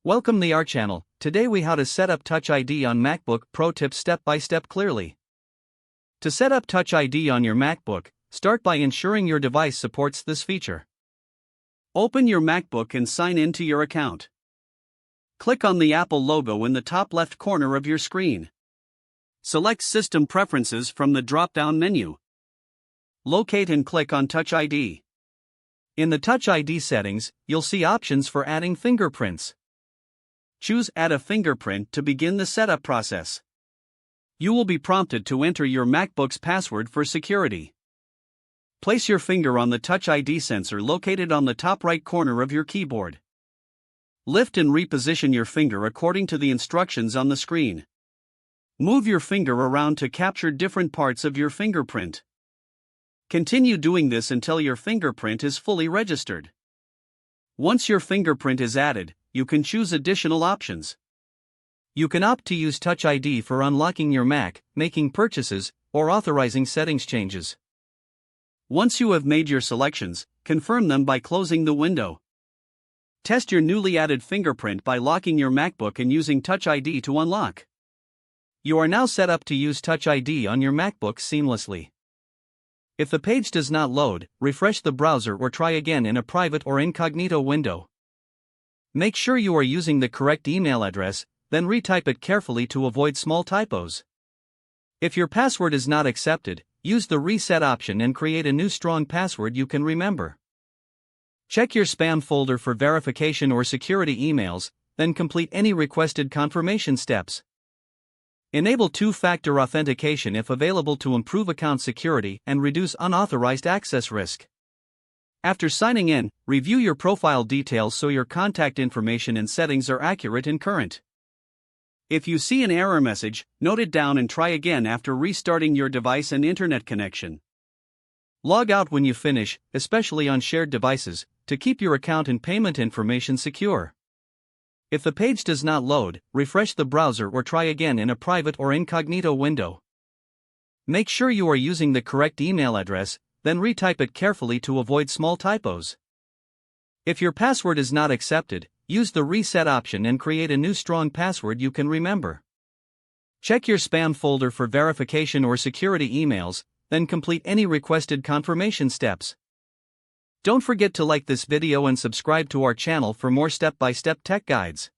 Welcome to our channel. Today we how to set up Touch ID on MacBook Pro tips step by step clearly. To set up Touch ID on your MacBook, start by ensuring your device supports this feature. Open your MacBook and sign in to your account. Click on the Apple logo in the top left corner of your screen. Select System Preferences from the drop-down menu. Locate and click on Touch ID. In the Touch ID settings, you'll see options for adding fingerprints. Choose Add a fingerprint to begin the setup process. You will be prompted to enter your MacBook's password for security. Place your finger on the Touch ID sensor located on the top right corner of your keyboard. Lift and reposition your finger according to the instructions on the screen. Move your finger around to capture different parts of your fingerprint. Continue doing this until your fingerprint is fully registered. Once your fingerprint is added, you can choose additional options. You can opt to use Touch ID for unlocking your Mac, making purchases, or authorizing settings changes. Once you have made your selections, confirm them by closing the window. Test your newly added fingerprint by locking your MacBook and using Touch ID to unlock. You are now set up to use Touch ID on your MacBook seamlessly. If the page does not load, refresh the browser or try again in a private or incognito window. Make sure you are using the correct email address, then retype it carefully to avoid small typos. If your password is not accepted, use the reset option and create a new strong password you can remember. Check your spam folder for verification or security emails, then complete any requested confirmation steps. Enable two-factor authentication if available to improve account security and reduce unauthorized access risk. After signing in, review your profile details so your contact information and settings are accurate and current. If you see an error message, note it down and try again after restarting your device and internet connection. Log out when you finish, especially on shared devices, to keep your account and payment information secure. If the page does not load, refresh the browser or try again in a private or incognito window. Make sure you are using the correct email address, then retype it carefully to avoid small typos. If your password is not accepted, use the reset option and create a new strong password you can remember. Check your spam folder for verification or security emails, then complete any requested confirmation steps. Don't forget to like this video and subscribe to our channel for more step-by-step tech guides.